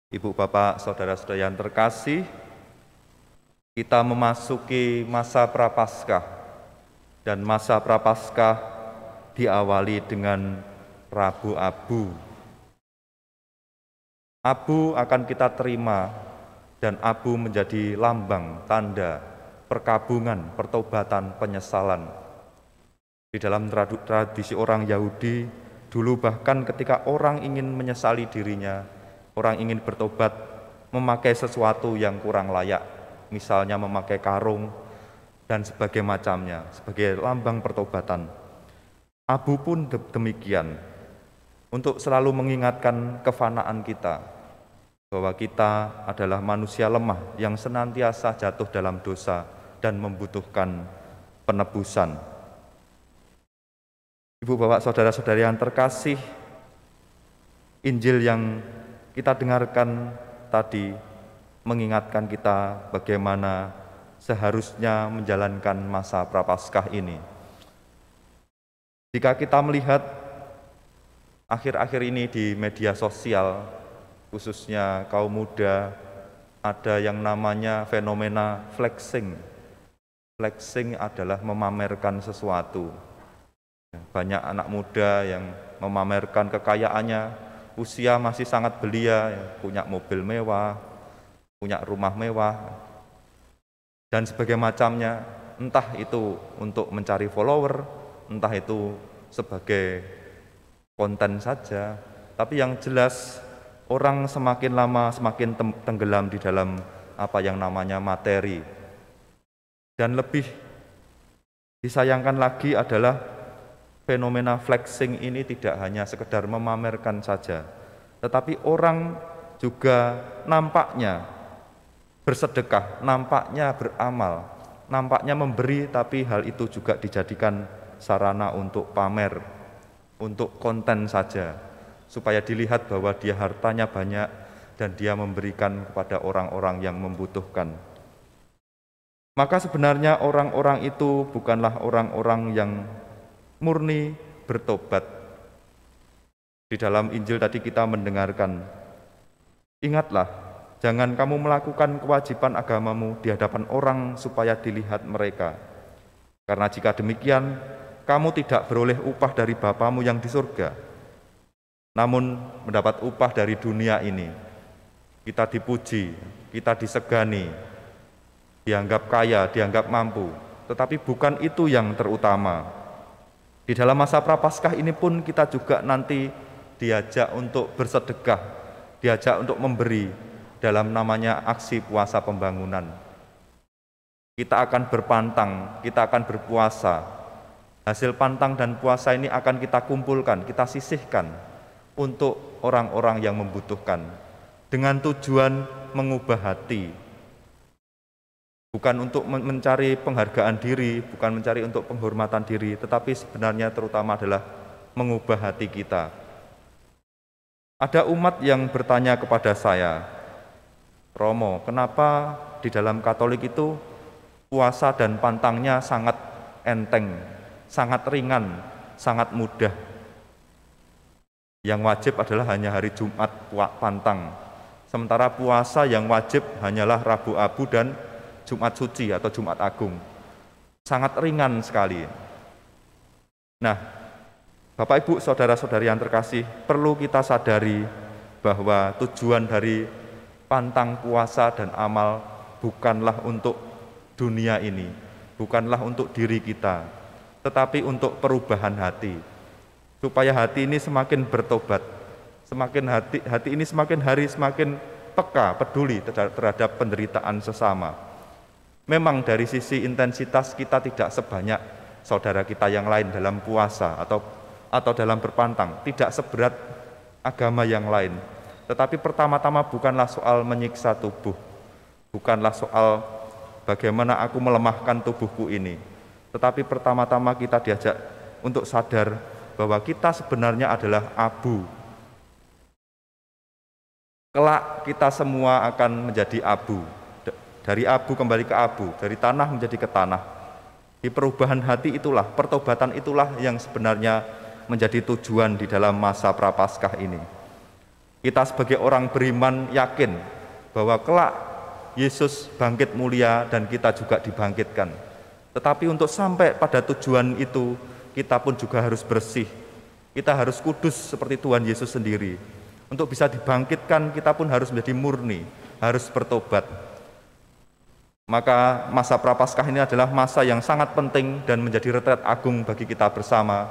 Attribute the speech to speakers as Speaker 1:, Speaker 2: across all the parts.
Speaker 1: Ibu, Bapak, Saudara-saudara yang terkasih, kita memasuki masa Prapaskah, dan masa Prapaskah diawali dengan Rabu Abu. Abu akan kita terima, dan abu menjadi lambang, tanda, perkabungan, pertobatan, penyesalan. Di dalam tradisi orang Yahudi, dulu bahkan ketika orang ingin menyesali dirinya, orang ingin bertobat, memakai sesuatu yang kurang layak, misalnya memakai karung dan sebagai macamnya, sebagai lambang pertobatan. Abu pun demikian, untuk selalu mengingatkan kefanaan kita, bahwa kita adalah manusia lemah yang senantiasa jatuh dalam dosa dan membutuhkan penebusan. Ibu, Bapak, Saudara-saudari yang terkasih, Injil yang kita dengarkan tadi mengingatkan kita bagaimana seharusnya menjalankan masa Prapaskah ini. Jika kita melihat akhir-akhir ini di media sosial, khususnya kaum muda, ada yang namanya fenomena flexing. Flexing adalah memamerkan sesuatu. Banyak anak muda yang memamerkan kekayaannya, usia masih sangat belia, punya mobil mewah, punya rumah mewah, dan sebagainya macamnya, entah itu untuk mencari follower, entah itu sebagai konten saja. Tapi yang jelas, orang semakin lama semakin tenggelam di dalam apa yang namanya materi. Dan lebih disayangkan lagi adalah fenomena flexing ini tidak hanya sekedar memamerkan saja, tetapi orang juga nampaknya bersedekah, nampaknya beramal, nampaknya memberi, tapi hal itu juga dijadikan sarana untuk pamer, untuk konten saja, supaya dilihat bahwa dia hartanya banyak dan dia memberikan kepada orang-orang yang membutuhkan. Maka sebenarnya orang-orang itu bukanlah orang-orang yang murni bertobat. Di dalam Injil tadi kita mendengarkan, ingatlah, jangan kamu melakukan kewajiban agamamu di hadapan orang supaya dilihat mereka. Karena jika demikian, kamu tidak beroleh upah dari Bapamu yang di surga, namun mendapat upah dari dunia ini. Kita dipuji, kita disegani, dianggap kaya, dianggap mampu, tetapi bukan itu yang terutama. Di dalam masa Prapaskah ini pun kita juga nanti diajak untuk bersedekah, diajak untuk memberi dalam namanya aksi puasa pembangunan. Kita akan berpantang, kita akan berpuasa. Hasil pantang dan puasa ini akan kita kumpulkan, kita sisihkan untuk orang-orang yang membutuhkan, dengan tujuan mengubah hati. Bukan untuk mencari penghargaan diri, bukan mencari untuk penghormatan diri, tetapi sebenarnya terutama adalah mengubah hati kita. Ada umat yang bertanya kepada saya, Romo, kenapa di dalam Katolik itu puasa dan pantangnya sangat enteng, sangat ringan, sangat mudah. Yang wajib adalah hanya hari Jumat pantang, sementara puasa yang wajib hanyalah Rabu Abu dan Jumat Suci atau Jumat Agung. Sangat ringan sekali. Nah, Bapak, Ibu, Saudara-saudari yang terkasih, perlu kita sadari bahwa tujuan dari pantang puasa dan amal bukanlah untuk dunia ini, bukanlah untuk diri kita, tetapi untuk perubahan hati. Supaya hati ini semakin bertobat, semakin hati ini semakin hari semakin peka, peduli terhadap penderitaan sesama. Memang dari sisi intensitas kita tidak sebanyak saudara kita yang lain dalam puasa atau dalam berpantang, tidak seberat agama yang lain. Tetapi pertama-tama bukanlah soal menyiksa tubuh, bukanlah soal bagaimana aku melemahkan tubuhku ini, tetapi pertama-tama kita diajak untuk sadar bahwa kita sebenarnya adalah abu. Kelak kita semua akan menjadi abu. Dari abu kembali ke abu, dari tanah menjadi ke tanah. Di perubahan hati itulah, pertobatan itulah yang sebenarnya menjadi tujuan di dalam masa Prapaskah ini. Kita sebagai orang beriman yakin bahwa kelak Yesus bangkit mulia dan kita juga dibangkitkan. Tetapi untuk sampai pada tujuan itu, kita pun juga harus bersih. Kita harus kudus seperti Tuhan Yesus sendiri. Untuk bisa dibangkitkan, kita pun harus menjadi murni, harus bertobat. Maka masa Prapaskah ini adalah masa yang sangat penting dan menjadi retret agung bagi kita bersama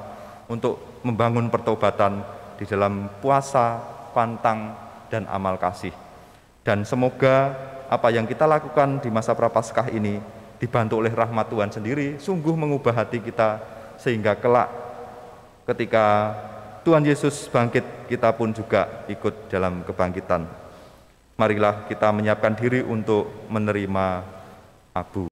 Speaker 1: untuk membangun pertobatan di dalam puasa, pantang, dan amal kasih. Dan semoga apa yang kita lakukan di masa Prapaskah ini dibantu oleh rahmat Tuhan sendiri, sungguh mengubah hati kita sehingga kelak ketika Tuhan Yesus bangkit, kita pun juga ikut dalam kebangkitan. Marilah kita menyiapkan diri untuk menerima abu.